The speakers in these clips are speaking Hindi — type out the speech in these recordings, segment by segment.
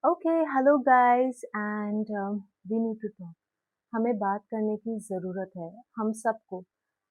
Okay, hello guys and we need to talk. हमें बात करने की ज़रूरत है, हम सबको,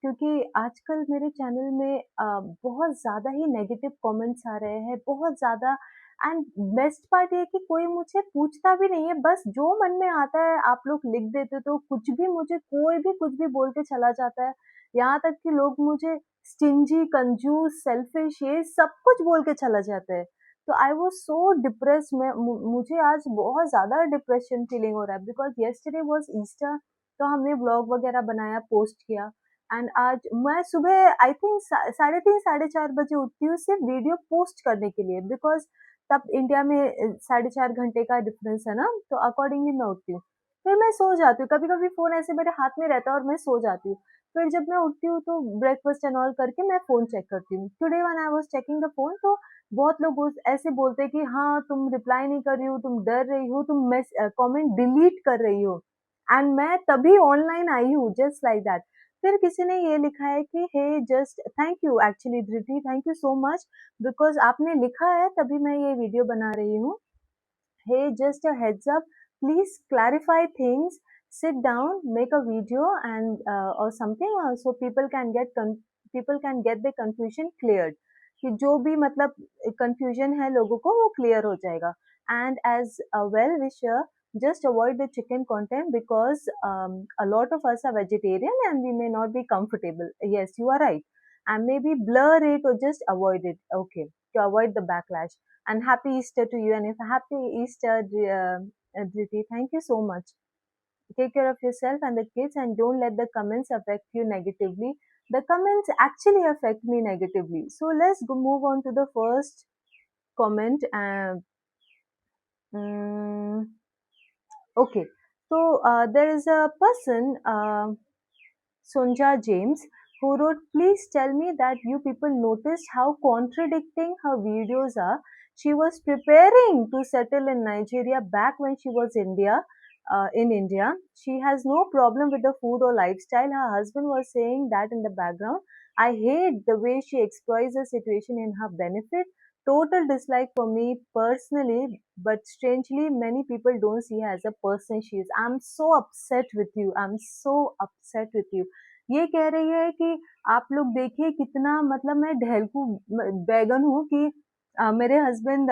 क्योंकि आजकल मेरे चैनल में बहुत ज़्यादा ही नेगेटिव कमेंट्स आ रहे हैं, बहुत ज़्यादा। एंड बेस्ट पार्ट ये है कि कोई मुझे पूछता भी नहीं है, बस जो मन में आता है आप लोग लिख देते हो, तो कुछ भी मुझे कोई भी कुछ भी बोल के चला जाता है। यहाँ तक कि लोग मुझे स्टिंजी, कंजूस, सेल्फिश ये सब कुछ बोल के चला जाता है। तो आई वाज सो डिप्रेस्ड। मुझे आज बहुत ज़्यादा डिप्रेशन फीलिंग हो रहा है बिकॉज़ येस्टरडे वाज ईस्टर। तो हमने व्लॉग वगैरह बनाया, पोस्ट किया। एंड आज मैं सुबह आई थिंक 3:30 4:30 बजे उठती हूँ सिर्फ वीडियो पोस्ट करने के लिए, बिकॉज़ तब इंडिया में 4.5 घंटे का डिफरेंस है ना, तो अकॉर्डिंगली मैं उठती हूँ। फिर मैं सो जाती हूँ, कभी-कभी फ़ोन ऐसे मेरे हाथ में रहता है और मैं सो जाती हूँ। फिर जब मैं उठती हूँ तो ब्रेकफास्ट एंड ऑल करके मैं फ़ोन चेक करती हूँ। Today when I was checking the phone, तो बहुत लोग ऐसे बोलते हैं कि हाँ, तुम रिप्लाई नहीं कर रही हो, तुम डर रही हो, तुम कमेंट डिलीट कर रही हो। एंड मैं तभी ऑनलाइन आई हूँ, जस्ट लाइक दैट। फिर किसी ने ये लिखा है कि hey just thank you, actually Dhriti thank you so much, because आपने लिखा है तभी मैं ये वीडियो बना रही हूँ। Hey, just a heads up, please clarify things, sit down, make a video and or something so people can get the confusion cleared, कि जो भी मतलब confusion है लोगों को वो clear हो जाएगा. And as a well wisher, just avoid the chicken content because a lot of us are vegetarian and we may not be comfortable. Yes, you are right. And maybe blur it or just avoid it. Okay, to avoid the backlash. And happy Easter to you. And if happy Easter, Dhriti, thank you so much. Take care of yourself and the kids, and don't let the comments affect you negatively. The comments actually affect me negatively. So let's move on to the first comment. Mm, okay, so there is a person, Sonja James, who wrote, please tell me that you people noticed how contradicting her videos are. She was preparing to settle in Nigeria back when she was in India. She has no problem with the food or lifestyle. Her husband was saying that in the background. I hate the way she exploits the situation in her benefit. Total dislike for me personally, but strangely, many people don't see her as a person she is. I'm so upset with you. I'm so upset with you. ये कह रही है कि आप लोग देखिए कितना, मतलब मैं ढेलकू बैगन हूँ कि मेरे हस्बैंड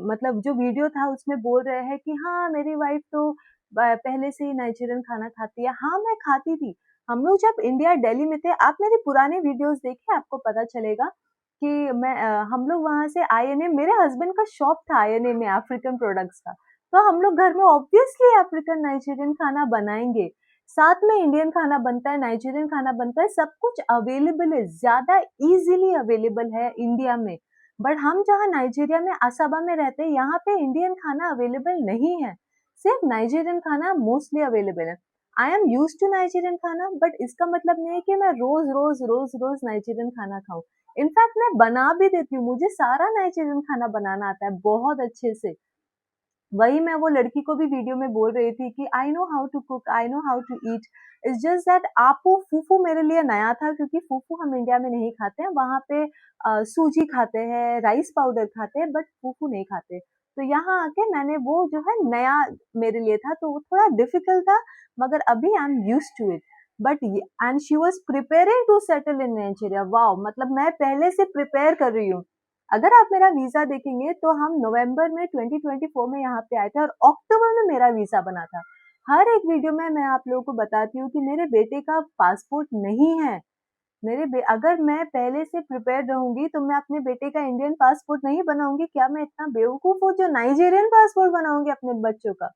मतलब जो वीडियो था उसमें बोल रहे हैं कि हाँ मेरी वाइफ तो पहले से ही नाइजीरियन खाना खाती है। हाँ, मैं खाती थी। हम लोग जब इंडिया दिल्ली में थे, आप मेरे पुराने वीडियोस देखिए, आपको पता चलेगा कि हम लोग वहां से आईएनए, मेरे हस्बैंड का शॉप था आईएनए में अफ्रीकन प्रोडक्ट्स का। तो हम लोग घर में ऑब्वियसली अफ्रीकन नाइजीरियन खाना बनाएंगे, साथ में इंडियन खाना बनता है, नाइजीरियन खाना बनता है, सब कुछ अवेलेबल है, ज्यादा इजीली अवेलेबल है इंडिया में। बट हम जहाँ नाइजीरिया में असाबा में रहते हैं, यहाँ पे इंडियन खाना अवेलेबल नहीं है, सिर्फ नाइजीरियन खाना मोस्टली अवेलेबल है। I am use to Nigerian खाना, बट इसका मतलब नहीं है कि मैं रोज रोज रोज रोज नाइजीरियन खाना खाऊं। इनफैक्ट मैं बना भी देती हूँ, मुझे सारा नाइजीरियन खाना बनाना आता है बहुत अच्छे से। वही मैं वो लड़की को भी वीडियो में बोल रही थी कि I know how to cook, I know how to eat. It's just that आपू फूफू मेरे लिए नया था, क्योंकि फूफू हम इंडिया में नहीं खाते हैं, वहां पे सूजी खाते हैं, राइस पाउडर खाते हैं, बट फूफू नहीं खाते। तो यहाँ आके मैंने वो जो है नया मेरे लिए था, तो वो थोड़ा डिफिकल्ट था, मगर अभी I am use to it. But and she was preparing to settle in Nigeria. Wow, मतलब मैं पहले से प्रिपेयर कर रही हूँ। अगर आप मेरा वीजा देखेंगे तो हम नवंबर में 2024 में यहाँ पे आए थे और अक्टूबर में मेरा वीजा बना था। हर एक वीडियो में मैं आप लोगों को बताती हूँ कि मेरे बेटे का पासपोर्ट नहीं है। अगर मैं पहले से प्रिपेयर रहूंगी तो मैं अपने बेटे का इंडियन पासपोर्ट नहीं बनाऊंगी। क्या मैं इतना बेवकूफ हूँ जो नाइजीरियन पासपोर्ट बनाऊंगी अपने बच्चों का?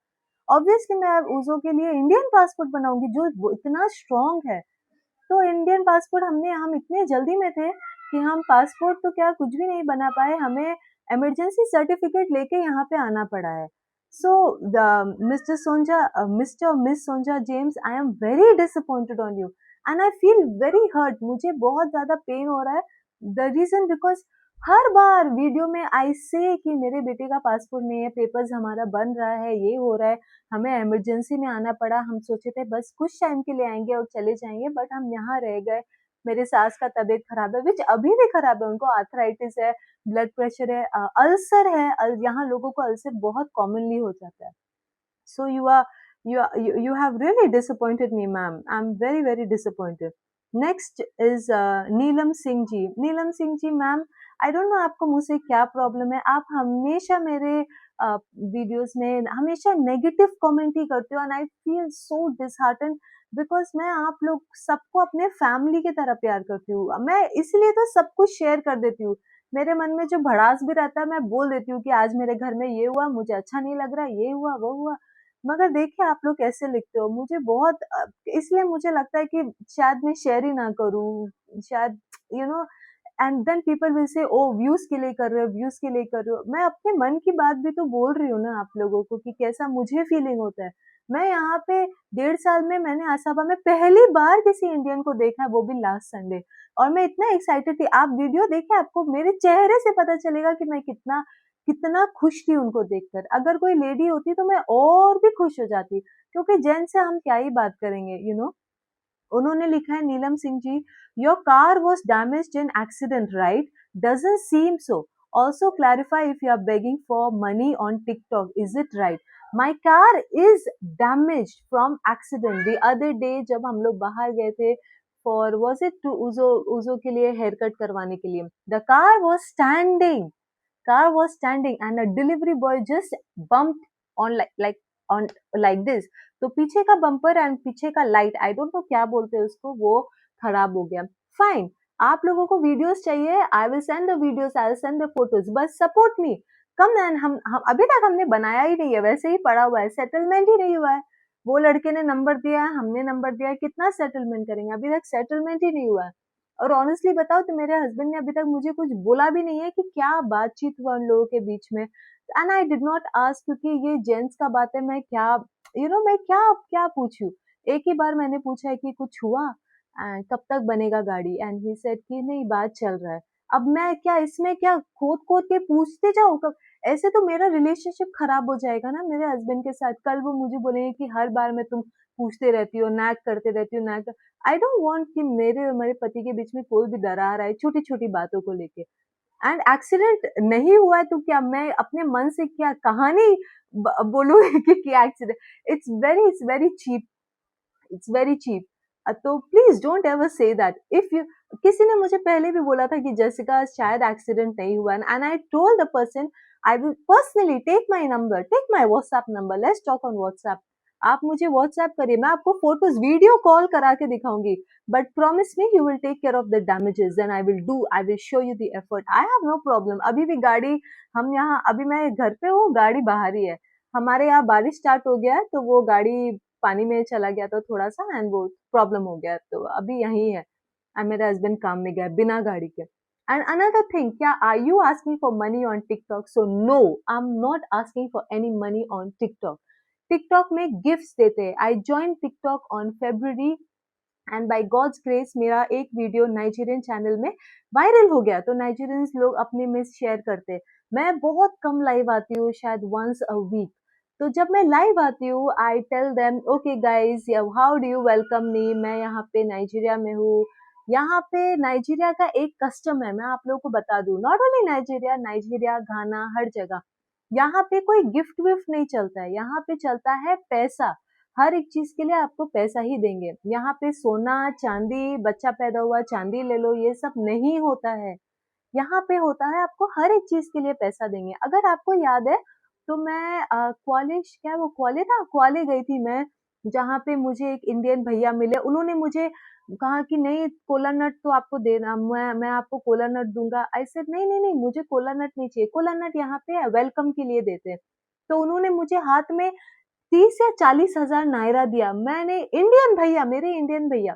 ऑब्वियसली मैं उजो के लिए इंडियन पासपोर्ट बनाऊंगी जो इतना स्ट्रांग है। तो इंडियन पासपोर्ट हम इतने जल्दी में थे कि हम पासपोर्ट तो क्या कुछ भी नहीं बना पाए, हमें इमरजेंसी सर्टिफिकेट लेके यहाँ पे आना पड़ा है। So mister miss Sonja James, I am very disappointed on you and I feel very hurt. मुझे बहुत ज्यादा पेन हो रहा है। द रीजन बिकॉज हर बार वीडियो में आई से कि मेरे बेटे का पासपोर्ट नहीं है, पेपर्स हमारा बन रहा है, ये हो रहा है, हमें इमरजेंसी में आना पड़ा, हम सोचे थे बस कुछ टाइम के लिए आएंगे और चले जाएंगे, बट हम यहाँ रह गए। मेरे सास का तबीयत खराब है, विच अभी भी खराब है, उनको आर्थराइटिस है, ब्लड प्रेशर है, अल्सर है, यहाँ लोगों को अल्सर बहुत कॉमनली हो जाता है. So you have really disappointed me, ma'am. I'm very very disappointed. Next is Neelam Singh ji. Neelam Singh ji, ma'am, I don't know आपको मुझसे क्या प्रॉब्लम है. आप हमेशा मेरे वीडियोस में हमेशा नेगेटिव कमेंट ही करते हो, and I feel so dishearten because मैं आप लोग सबको अपने फैमिली की तरह प्यार करती हूँ. मैं इसलिए तो सब कुछ शेयर कर देती हूँ. मेरे मन में जो भड़ास भी रहता है मैं बोल देती हूँ कि आज मेरे घर में ये हुआ, मुझे अच्छा नहीं लग रहा, ये हुआ वो हुआ. मगर देखिए आप लोग कैसे लिखते हो, मुझे बहुत इसलिए मुझे लगता है कि शायद मैं शेयर ही ना करूँ, शायद you know. And then people will say oh views के लिए कर रहे हो, व्यूज के लिए कर रहे हो. मैं अपने मन की बात भी तो बोल रही हूँ ना आप लोगों को कि कैसा मुझे फीलिंग होता है. मैं यहाँ पे 1.5 साल में मैंने आसाबा में पहली बार किसी इंडियन को देखा है, वो भी लास्ट संडे. और मैं इतना एक्साइटेड थी. आप वीडियो देखे, आपको मेरे चेहरे से पता चलेगा कि मैं कितना कितना खुश थी उनको देखकर. अगर कोई लेडी होती तो मैं और भी खुश हो जाती, क्योंकि जेंट्स से हम क्या ही बात करेंगे, यू नो. उन्होंने लिखा है Neelam Singh ji, your car was damaged in accident right? Doesn't seem so. Also clarify if you are begging for money on TikTok, is it right? My car is damaged from accident. The other day जब हम लोग बाहर गए थे फॉर वॉज इट टू उजो उजो के लिए हेयर कट करवाने के लिए, the car was standing and a delivery boy just bumped on on like this. तो पीछे का बम्पर एंड पीछे का लाइट, आई डोंट नो क्या बोलते हैं उसको, वो खराब हो गया. फाइन, आप लोगों को वीडियोस चाहिए, I will send the videos, I will send the photos, बस सपोर्ट मी. कम एंड हम अभी तक हमने बनाया ही नहीं है, वैसे ही पड़ा हुआ है, सेटलमेंट ही नहीं हुआ है. वो लड़के ने नंबर दिया है, हमने नंबर दिया है, कितना सेटलमेंट करेंगे, अभी तक सेटलमेंट ही नहीं हुआ है. और ऑनेस्टली बताओ तो मेरे हस्बैंड ने अभी तक मुझे कुछ बोला भी नहीं है कि क्या बातचीत हुआ उन लोगों के बीच में. And I did not ask, क्योंकि ये जेंट्स का बात है, मैं क्या मैं क्या क्या पूछूं. एक ही बार मैंने पूछा है कि कुछ हुआ, कब तक बनेगा गाड़ी, एंड ही सेड कि नहीं बात चल रहा है. अब मैं क्या इसमें क्या खोद खोद के पूछते जाऊं कब? ऐसे तो मेरा रिलेशनशिप खराब हो जाएगा ना मेरे हस्बैंड के साथ. कल वो मुझे बोलेंगे कि हर बार में तुम पूछते रहती हो, नैग करते रहती हो, नैग. आई डोंट वांट कि मेरे और मेरे पति के बीच में कोई भी दरार आए छोटी छोटी बातों को लेके. एंड एक्सीडेंट नहीं हुआ है तो क्या मैं अपने मन से क्या कहानी बोलूंगी कि accident. It's very cheap, it's very cheap. तो please don't ever say that. If you किसी ने मुझे पहले भी बोला था कि जैसिका शायद एक्सीडेंट नहीं हुआ, and I told the person I will personally take my number, take my WhatsApp number, let's talk on WhatsApp. आप मुझे व्हाट्सएप करिए, मैं आपको फोटोज वीडियो कॉल करा के दिखाऊंगी, but promise me you will take care of the damages, then I will show you the effort. I have no problem. अभी भी गाड़ी, हम यहाँ अभी मैं घर पे हूँ, गाड़ी बाहर ही है. हमारे यहाँ बारिश स्टार्ट हो गया है तो वो गाड़ी पानी में चला गया था थोड़ा सा, एंड वो प्रॉब्लम हो गया, तो अभी यही है. एंड मेरा हस्बैंड काम में गया बिना गाड़ी के. एंड अनदर थिंग, क्या are you asking for money on TikTok? So no, I am not asking for any money on TikTok. TikTok में गिफ्ट्स देते हैं. I join TikTok on February, and by God's grace मेरा एक वीडियो नाइजीरियन चैनल में वायरल हो गया. तो नाइजीरियंस लोग अपने में शेयर करते हैं. मैं बहुत कम लाइव आती हूँ, शायद वंस अ वीक. तो जब मैं लाइव आती हूँ, I tell them okay guys, how do you welcome me, मैं यहाँ पे नाइजीरिया में हूँ. यहाँ पे नाइजीरिया का एक कस्टम है, मैं आप लोगों को बता दूं, नॉट ओनली नाइजीरिया, नाइजीरिया, घाना, हर जगह यहाँ पे कोई गिफ्ट विफ्ट नहीं चलता है. यहाँ पे चलता है पैसा. हर एक चीज के लिए आपको पैसा ही देंगे. यहाँ पे सोना चांदी, बच्चा पैदा हुआ चांदी ले लो, ये सब नहीं होता है. यहाँ पे होता है आपको हर एक चीज के लिए पैसा देंगे. अगर आपको याद है तो मैं क्वालिश, क्या वो क्वाले था, क्वाले गई थी मैं, जहाँ पे मुझे एक इंडियन भैया मिले. उन्होंने मुझे कहा कि नहीं कोला नट तो आपको देना, मैं आपको कोला नट दूंगा. आई सेड नहीं नहीं नहीं, मुझे कोला नट नहीं चाहिए. कोला नट यहाँ पे वेलकम के लिए देते हैं. तो उन्होंने मुझे हाथ में 30 या 40 हजार नायरा दिया. मैंने इंडियन भैया, मेरे इंडियन भैया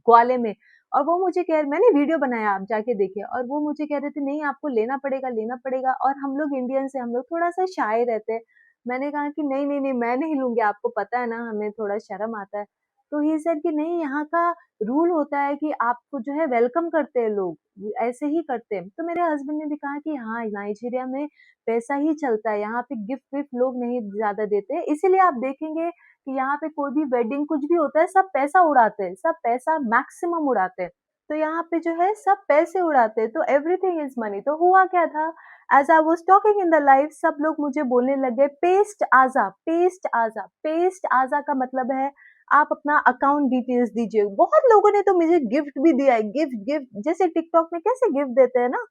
ग्वाले में, और वो मुझे मैंने वीडियो बनाया, आप जाके देखिए, और वो मुझे कह रहे थे नहीं आपको लेना पड़ेगा लेना पड़ेगा. और हम लोग इंडियन से हम लोग थोड़ा सा शाय रहते हैं. मैंने कहा कि नहीं नहीं नहीं, मैं नहीं लूंगी, आपको पता है ना हमें थोड़ा शर्म आता है. तो ही सर कि नहीं, यहाँ का रूल होता है कि आपको जो है वेलकम करते हैं लोग, ऐसे ही करते हैं. तो मेरे हस्बैंड ने भी कहा कि हाँ नाइजीरिया में पैसा ही चलता है, यहाँ पे गिफ्ट विफ्ट लोग नहीं ज्यादा देते. इसीलिए आप देखेंगे कि यहाँ पे कोई भी वेडिंग कुछ भी होता है, सब पैसा उड़ाते हैं, सब पैसा मैक्सिमम उड़ाते हैं. तो यहाँ पे जो है सब पैसे उड़ाते हैं, तो एवरीथिंग इज मनी। तो हुआ क्या था, as I was talking in the live, सब लोग मुझे बोलने लगे पेस्ट आजा, पेस्ट आजा। पेस्ट आजा का मतलब है आप अपना अकाउंट डिटेल्स दीजिए। बहुत लोगों ने तो मुझे गिफ्ट भी दिया है, गिफ्ट गिफ्ट, जैसे टिकटॉक में कैसे गिफ्ट देते हैं ना,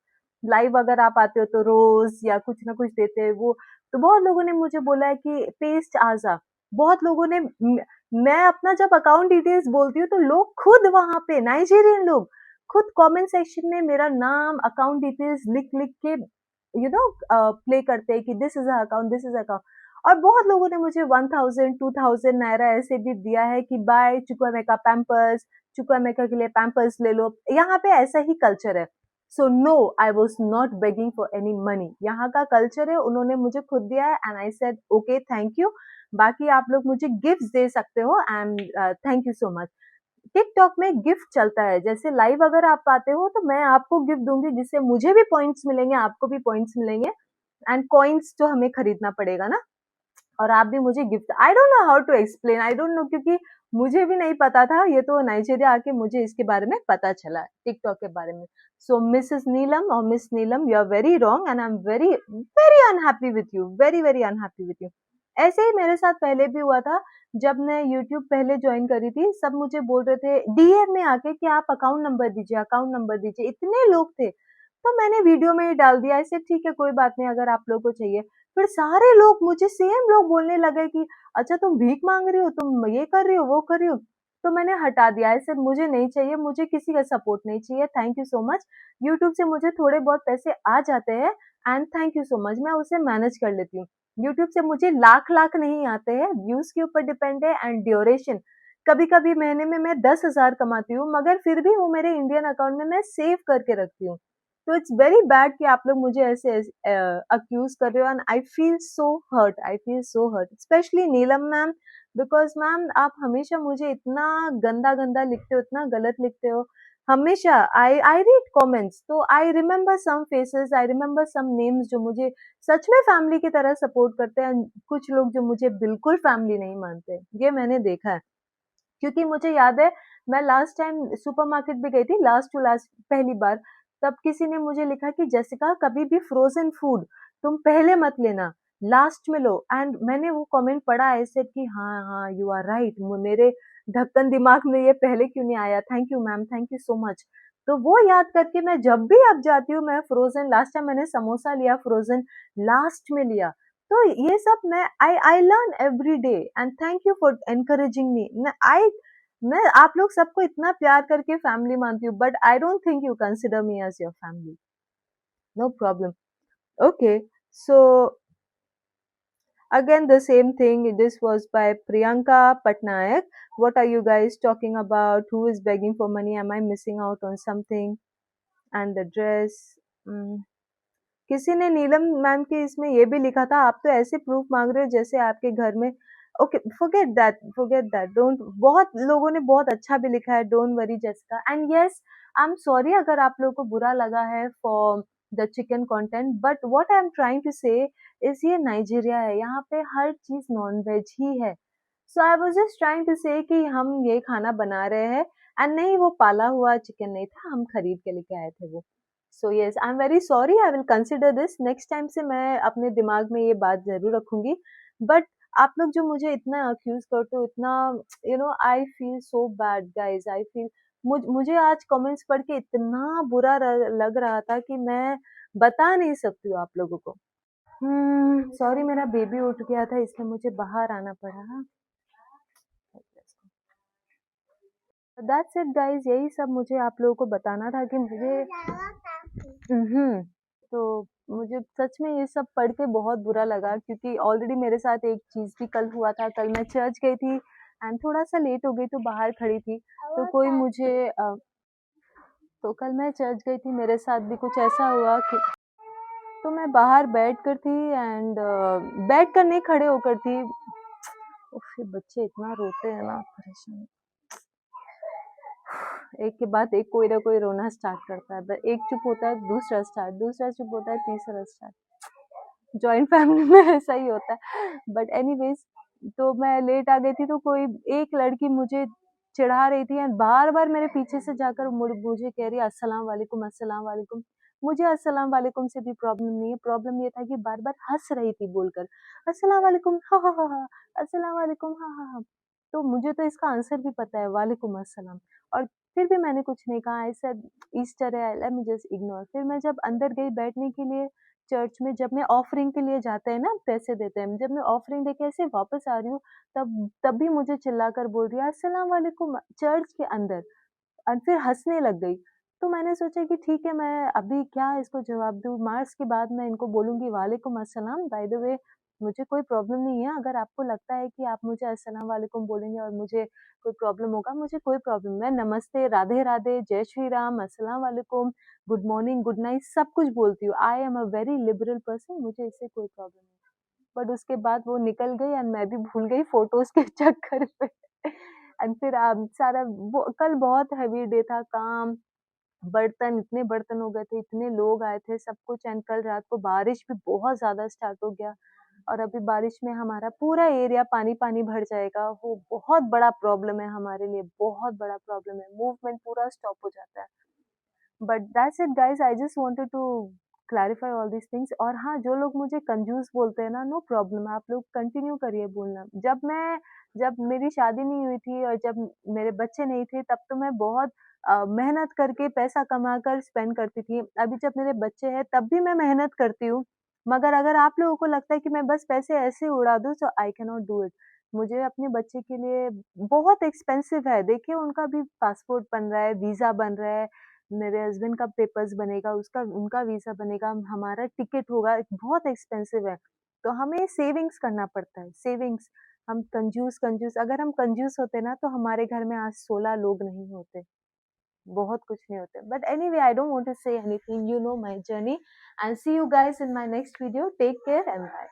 लाइव अगर आप आते हो तो रोज या कुछ ना कुछ देते हैं वो। तो बहुत लोगों ने मुझे बोला है कि पेस्ट आजा। बहुत लोगों ने मैं अपना जब अकाउंट डिटेल्स बोलती हूँ तो लोग खुद वहां पे, नाइजीरियन लोग खुद कमेंट सेक्शन में मेरा नाम, अकाउंट डिटेल्स लिख लिख के प्ले करते हैं कि this is account, this is account. और बहुत लोगों ने मुझे 1000 2000 नायरा ऐसे भी दिया है कि बाय चुकामेका पैम्पर्स, चुकामेका के लिए पैम्पर्स ले लो। यहाँ पे ऐसा ही कल्चर है। So no, I was not begging for any money. यहाँ का कल्चर है, उन्होंने मुझे खुद दिया है and I said okay thank you. बाकी आप लोग मुझे गिफ्ट दे सकते हो and thank you so much. TikTok में गिफ्ट चलता है, जैसे लाइव अगर आप आते हो तो मैं आपको गिफ्ट दूंगी जिससे मुझे भी पॉइंट्स मिलेंगे, आपको भी पॉइंट्स मिलेंगे एंड कॉइन्स जो हमें खरीदना पड़ेगा ना, और आप भी मुझे gift. I don't know how to explain, I don't know, क्योंकि मुझे भी नहीं पता था, ये तो नाइजीरिया आके मुझे इसके बारे में पता चला टिकटॉक के बारे में। सो मिसेस नीलम और miss Neelam, you are very wrong and I am very very unhappy with you, very very unhappy with you. ऐसे ही मेरे साथ पहले भी हुआ था, जब मैं यूट्यूब पहले ज्वाइन करी थी, सब मुझे बोल रहे थे डीएम में आके कि आप अकाउंट नंबर दीजिए, अकाउंट नंबर दीजिए, इतने लोग थे। तो मैंने वीडियो में ही डाल दिया, ऐसे ठीक है कोई बात नहीं अगर आप लोगों को चाहिए। फिर सारे लोग मुझे सेम लोग बोलने लगे कि अच्छा तुम भीख मांग रही हो, तुम ये कर रही हो, वो कर रही हो। तो मैंने हटा दिया, ऐसे मुझे नहीं चाहिए, मुझे किसी का सपोर्ट नहीं चाहिए, thank you so much. YouTube से मुझे थोड़े बहुत पैसे आ जाते हैं and thank you so much, मैं उसे मैनेज कर लेती हूँ। यूट्यूब से मुझे लाख लाख नहीं आते हैं, व्यूज के ऊपर डिपेंड है एंड ड्यूरेशन। कभी कभी महीने में मैं 10,000 कमाती हूँ, मगर फिर भी वो मेरे इंडियन अकाउंट में मैं सेव करके रखती हूँ। तो इट्स वेरी बैड कि आप लोग मुझे ऐसे अक्यूज कर रहे हो and I feel so hurt, I feel so hurt, specially Neelam ma'am, because ma'am आप हमेशा मुझे इतना गंदा गंदा लिखते हो, इतना गलत लिखते हो हमेशा। आई रीड कमेंट्स तो I remember some faces, I remember some names जो मुझे सच में फैमिली की तरह सपोर्ट करते हैं, कुछ लोग जो मुझे बिल्कुल फैमिली नहीं मानते, ये मैंने देखा है। क्योंकि मुझे याद है मैं लास्ट टाइम सुपरमार्केट भी गई थी, लास्ट टू लास्ट पहली बार, तब किसी ने मुझे लिखा कि जैसिका कभी भी फ्रोजन फूड तुम पहले मत लेना, लास्ट में लो। एंड मैंने वो कमेंट पढ़ा ऐसे कि हाँ हाँ यू आर राइट, मेरे ढक्कन दिमाग में ये पहले क्यों नहीं आया, thank you ma'am, thank you so much. तो वो याद करके मैं जब भी अब जाती हूँ, मैं फ्रोजन, लास्ट टाइम मैंने समोसा लिया फ्रोजन, लास्ट में लिया। तो ये सब I learn every day and thank you for encouraging me. I मैं आप लोग सबको इतना प्यार करके फैमिली मानती हूँ, but I don't think you consider me as your family. No problem. Okay, so again the same thing. This was by Priyanka Patnaik. What are you guys talking about? Who is begging for money? Am I missing out on something? And the dress. mm, किसी ने नीलम मैम के इसमें ये भी लिखा था, आप तो ऐसे प्रूफ मांग रहे हो जैसे आपके घर में। Okay, forget that, forget that, don't. बहुत लोगों ने बहुत अच्छा भी लिखा है, don't worry Jessica, and yes I am sorry अगर आप लोगों को बुरा लगा है for the chicken content, but what I am trying to say is ये नाइजीरिया है, यहाँ पे हर चीज नॉन वेज ही है। So I was just trying to say कि हम ये खाना बना रहे हैं एंड नहीं, वो पाला हुआ चिकन नहीं था, हम खरीद के लेके आए थे वो। So yes, I am very sorry, I will consider this next time से, मैं अपने दिमाग में ये बात जरूर रखूंगी। बट आप लोग जो मुझे इतना अक्यूज करते हो, इतना आई feel so bad guys, I feel, मुझे आज कमेंट्स पढ़ के इतना बुरा लग रहा था कि मैं बता नहीं सकती हूँ आप लोगों को। सॉरी, मेरा बेबी उठ गया था इसलिए मुझे बाहर आना पड़ा। दैट्स इट गाइज, यही सब मुझे आप लोगों को बताना था कि मुझे तो मुझे सच में ये सब पढ़ के बहुत बुरा लगा, क्योंकि ऑलरेडी मेरे साथ एक चीज़ भी कल हुआ था। कल मैं चर्च गई थी एंड थोड़ा-सा लेट हो गई, तो बाहर खड़ी थी, तो कोई मुझे तो कल मैं चर्च गई थी, मेरे साथ भी कुछ ऐसा हुआ कि तो मैं बाहर बैठ कर थी एंड बैठ कर नहीं, खड़े होकर थी। उफ़! ये बच्चे इतना रोते हैं ना, परेशान। एक के बाद एक कोई ना कोई रोना स्टार्ट करता है, एक चुप होता है दूसरा स्टार्ट, दूसरा चुप होता है तीसरा स्टार्ट। जॉइंट फैमिली में ऐसा ही होता है, बट एनीवेज, तो मैं लेट आ गई थी, तो कोई एक लड़की मुझे चिढ़ा रही थी, एंड बार-बार मेरे पीछे से जाकर मुझे कह रही है अस्सलाम वालेकुम, अस्सलाम वालेकुम। मुझे अस्सलाम वालेकुम से भी प्रॉब्लम नहीं है, प्रॉब्लम ये था कि बार-बार हँस रही थी बोलकर, अस्सलाम वालेकुम, हा, हा, हा, हा, अस्सलाम वालेकुम, हा, हा, हा। तो मुझे तो इसका आंसर भी पता है, वालेकुम अस्सलाम, और फिर भी मैंने कुछ नहीं कहा। आई सेड ईस्टर है, लेट मी जस्ट इग्नोर। फिर मैं जब अंदर गई बैठने के लिए चर्च में, जब मैं ऑफरिंग के लिए जाते हैं ना, पैसे देते हैं, जब मैं ऑफरिंग देके ऐसे वापस आ रही हूँ, तब तब भी मुझे चिल्लाकर बोल रही है अस्सलाम वालेकुम चर्च के अंदर, और फिर हँसने लग गई। तो मैंने सोचा कि ठीक है, मैं अभी क्या इसको जवाब दूँ, मार्च के बाद मैं इनको बोलूँगी वालेकुम अस्सलाम, बाय द वे मुझे कोई प्रॉब्लम नहीं है, अगर आपको लगता है कि आप मुझे अस्सलाम वालेकुम बोलेंगे और मुझे कोई प्रॉब्लम होगा, मुझे कोई प्रॉब्लम, मैं नमस्ते, राधे-राधे, जय श्री राम, अस्सलाम वालेकुम, गुड मॉर्निंग, गुड नाइट सब कुछ बोलती हूँ। I am a very liberal person, मुझे इससे कोई प्रॉब्लम नहीं। बट उसके बाद वो निकल गई एंड मैं भी भूल गई फोटोज़ के चक्कर में। एंड फिर सारा वो कल बहुत हेवी डे था, काम, बर्तन, इतने बर्तन हो गए थे, इतने लोग आए थे, सब कुछ, एंड कल रात को बारिश भी बहुत ज़्यादा स्टार्ट हो गया, और अभी बारिश में हमारा पूरा एरिया पानी-पानी भर जाएगा। वो बहुत बड़ा प्रॉब्लम है हमारे लिए, बहुत बड़ा प्रॉब्लम है, मूवमेंट पूरा स्टॉप हो जाता है। But that's it guys, I just wanted to clarify all these things. और हाँ, जो लोग मुझे कंजूस बोलते हैं ना, नो प्रॉब्लम, आप लोग कंटिन्यू करिए बोलना। जब मेरी शादी नहीं हुई थी और जब मेरे बच्चे नहीं थे, तब तो मैं बहुत मेहनत करके पैसा कमा कर स्पेंड करती थी। अभी जब मेरे बच्चे हैं तब भी मैं मेहनत करती हूँ, मगर अगर आप लोगों को लगता है कि मैं बस पैसे ऐसे उड़ा दूँ, so I can not do it. मुझे अपने बच्चे के लिए बहुत एक्सपेंसिव है, देखिए उनका भी पासपोर्ट बन रहा है, वीज़ा बन रहा है, मेरे हस्बैंड का पेपर्स बनेगा, उसका उनका वीज़ा बनेगा, हमारा टिकट होगा, बहुत एक्सपेंसिव है। तो हमें सेविंग्स करना पड़ता है, सेविंग्स। हम कंजूस अगर हम कंजूस होते ना, तो हमारे घर में आज 16 लोग नहीं होते, बहुत कुछ नहीं होते। But anyway, I don't want to say anything, you know my journey, and see you guys in my next video. Take care and bye.